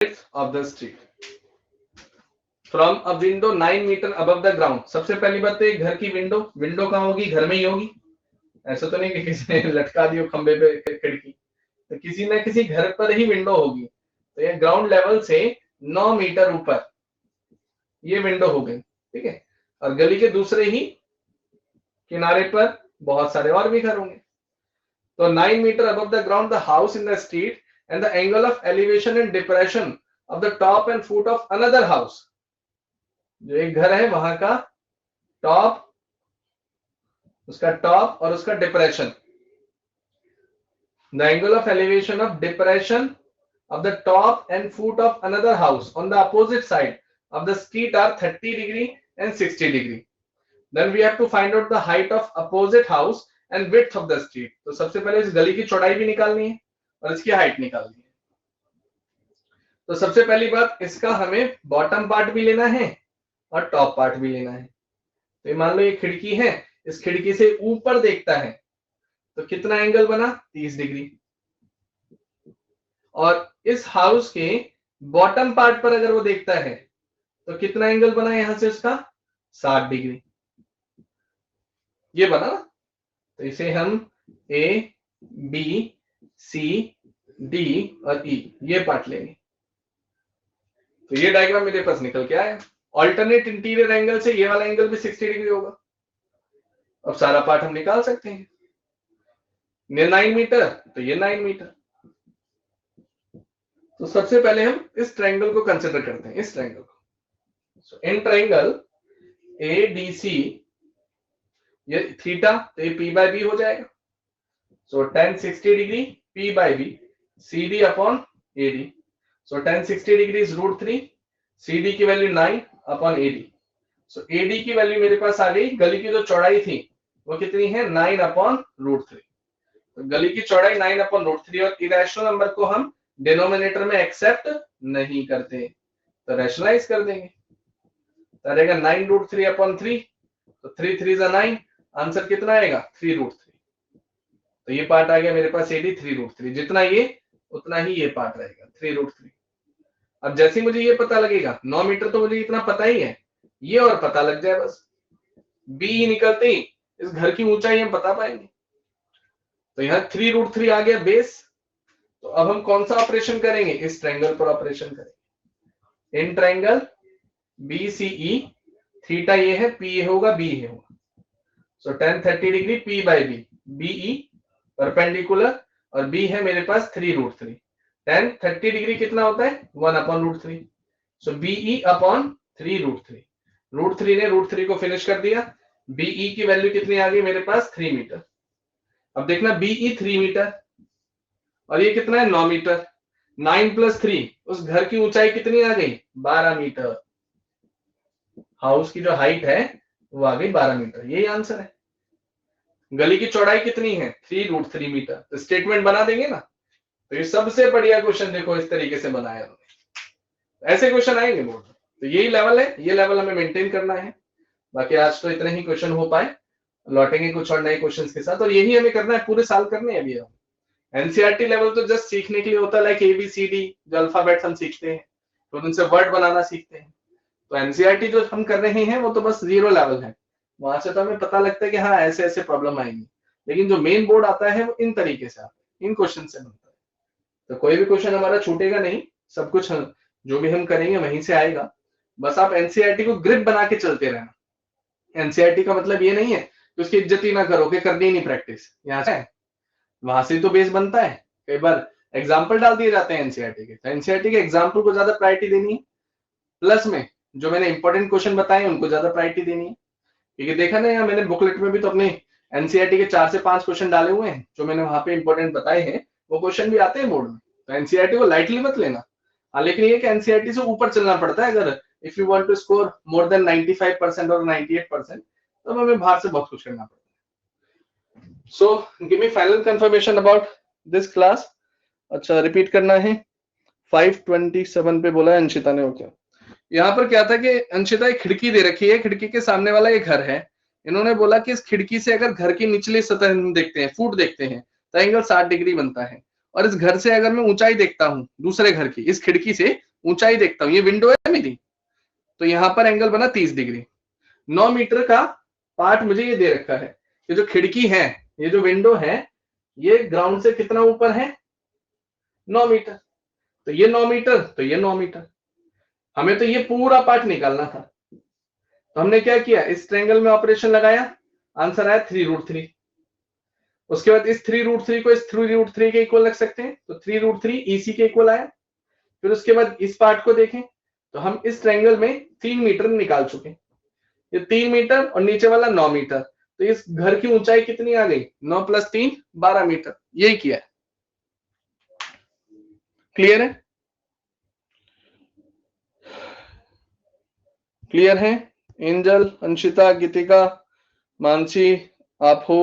of the street from a window 9 metre above the ground। सबसे पहली बात तो घर की विंडो कहाँ होगी, घर में ही होगी। ऐसा तो नहीं कि किसी ने लटका दी हो खंबे पे खिड़की, तो किसी न किसी घर पर ही विंडो होगी। तो ये ग्राउंड लेवल से 9 मीटर ऊपर ये विंडो हो गई, ठीक है। और गली के दूसरे ही किनारे पर बहुत सारे और भी घर होंगे। तो 9 metre above the ground the house in the street and the angle of elevation and depression of the top and foot of another house. जो एक घर है वहां का टॉप, उसका टॉप और उसका depression, the angle of elevation of depression of the top and foot of another house on the opposite side of the street are 30 degree and 60 degree. Then we have to find out the height of opposite house and width of the street. तो सबसे पहले इस गली की चौड़ाई भी निकालनी है और इसकी हाइट निकालनी है। तो सबसे पहली बात, इसका हमें बॉटम पार्ट भी लेना है और टॉप पार्ट भी लेना है। तो मान लो ये खिड़की है, इस खिड़की से ऊपर देखता है तो कितना एंगल बना, 30 डिग्री। और इस हाउस के बॉटम पार्ट पर अगर वो देखता है तो कितना एंगल बना यहां से उसका, 60 डिग्री। ये बना ना। तो इसे हम ए बी सी डी और ई ये पार्ट लेंगे। तो ये डायग्राम मेरे पास निकल के आया। ऑल्टरनेट इंटीरियर एंगल से ये वाला एंगल भी 60 डिग्री होगा। अब सारा पार्ट हम निकाल सकते हैं। ये 9 मीटर तो ये 9 मीटर। तो सबसे पहले हम इस ट्रायंगल को कंसिडर करते हैं, इस ट्रायंगल को। In triangle A D C, ये थीटा तो ये पी बाय बी हो जाएगा। So tan 60 degree P by B C D upon A D. So tan 60 degree is √3, C D की value 9 upon A D. So A D की value मेरे पास आ गई, गली की जो चौड़ाई थी वो कितनी है, 9 अपॉन √3। तो गली की चौड़ाई 9 अपॉन √3 और इरेशनल नंबर को हम डिनोमिनेटर में एक्सेप्ट नहीं करते तो रैशनलाइज कर देंगे। तो रहेगा 9 √3 अपॉन 3, तो 3 3 जा 9, आंसर कितना आएगा 3 √3। तो ये पार्ट आ गया मेरे पास एडी 3 √3, जितना ये उतना ही ये पार्ट रहेगा 3 √3। अब जैसे मुझे ये पता लगेगा 9 मीटर तो मुझे इतना पता ही है, ये और पता लग जाए बस, बी निकलते ही इस घर की ऊंचाई हम बता पाएंगे। तो यहाँ 3 √3 आ गया बेस। तो अब हम कौन सा ऑपरेशन करेंगे, इस ट्रायंगल पर ऑपरेशन करेंगे। इन ट्रायंगल बीसीई, थीटा ये है, पी ये होगा, बी ये होगा। So tan 30 degree P by B, BE perpendicular और बी है मेरे पास 3 √3। tan 30 डिग्री कितना होता है 1 अपॉन √3। So be upon 3 √3। √3 ने √3 को फिनिश कर दिया। बीई की वैल्यू कितनी आ गई मेरे पास 3 मीटर। अब देखना बीई 3 मीटर और ये कितना है 9 मीटर। 9 + 3, उस घर की ऊंचाई कितनी आ गई 12 मीटर। हाउस की जो हाइट है वो आ गई 12 मीटर, यही आंसर है। गली की चौड़ाई कितनी है 3 √3 मीटर। तो स्टेटमेंट बना देंगे ना। तो ये सबसे बढ़िया क्वेश्चन देखो इस तरीके से बनाया उन्होंने। ऐसे क्वेश्चन आएंगे बोर्ड में। तो यही लेवल है, ये लेवल हमें मेंटेन करना है। बाकी आज तो इतने ही क्वेश्चन हो पाए, लौटेंगे कुछ और नए क्वेश्चन के साथ। और यही हमें करना है, पूरे साल करने हैं अभी हम। एनसीईआरटी लेवल तो जस्ट सीखने के लिए होता है, लाइक एबीसीडी जो अल्फाबेट हम सीखते हैं तो उनसे वर्ड बनाना सीखते हैं। तो एनसीईआरटी जो हम कर रहे हैं वो तो बस 0 लेवल है, वहां से तो हमें पता लगता है कि हाँ ऐसे ऐसे प्रॉब्लम आएंगी। लेकिन जो मेन बोर्ड आता है वो इन तरीके से आता है, इन क्वेश्चन से बनता है। तो कोई भी क्वेश्चन हमारा छूटेगा नहीं, सब कुछ जो भी हम करेंगे वहीं से आएगा। बस आप एनसीईआरटी को ग्रिप बना के चलते रहना। एनसीईआरटी का मतलब ये नहीं है कि उसकी इज्जत ही ना करो कि करनी ही नहीं प्रैक्टिस, यहाँ से वहां से तो बेस बनता है। कई बार एग्जाम्पल डाल दिए जाते हैं एनसीईआरटी के, तो एनसीईआरटी के एग्जाम्पल को ज्यादा प्रायोरिटी देनी है, प्लस में जो मैंने इंपॉर्टेंट क्वेश्चन बताए उनको ज्यादा प्रायोरिटी देनी है। क्योंकि देखा ना यहाँ मैंने बुकलेट में भी तो अपने एनसीईआरटी के 4 से 5 क्वेश्चन डाले हुए हैं, जो मैंने वहां पे इंपॉर्टेंट बताए हैं वो क्वेश्चन भी आते हैं बोर्ड में। तो एनसीईआरटी को लाइटली मत लेना। हाँ, लेकिन ये कि एनसीईआरटी से ऊपर चलना पड़ता है। अगर if you want to score more than 95% और 98%, तो हमें बाहर से बहुत कुछ करना पड़ता है। So give me final confirmation about this class। अच्छा रिपीट करना है। 527 पे बोला है अंशिता ने। ओके, यहाँ पर क्या था कि अंशिता एक खिड़की दे रखी है, खिड़की के सामने वाला ये घर है। इन्होंने बोला कि इस खिड़की से अगर घर की निचली सतह हम देखते हैं, फुट देखते हैं, तो एंगल 60 डिग्री बनता है। और इस घर से अगर मैं ऊंचाई देखता हूँ दूसरे घर की, इस खिड़की से ऊंचाई देखता हूं, ये विंडो है मेरी, तो यहां पर एंगल बना 30 डिग्री। 9 मीटर का पार्ट मुझे ये दे रखा है, ये जो खिड़की है, ये जो विंडो है, ये ग्राउंड से कितना ऊपर है, 9 मीटर। तो ये 9 मीटर, तो ये 9 मीटर। हमें तो ये पूरा पार्ट निकालना था, तो हमने क्या किया, इस ट्रायंगल में ऑपरेशन लगाया, आंसर आया 3√3। उसके बाद इस 3√3 को इस 3√3 के इक्वल रख सकते हैं, तो 3√3 EC के इक्वल आया। फिर उसके बाद इस पार्ट को देखें, तो हम इस ट्रायंगल में 3 मीटर निकाल चुके, ये 3 मीटर और नीचे वाला 9 मीटर, तो इस घर की ऊंचाई कितनी आ गई, 9 + 3 12 मीटर। यही किया है। क्लियर है? क्लियर है? एंजल, अंशिता, गीतिका, मानसी, आप हो?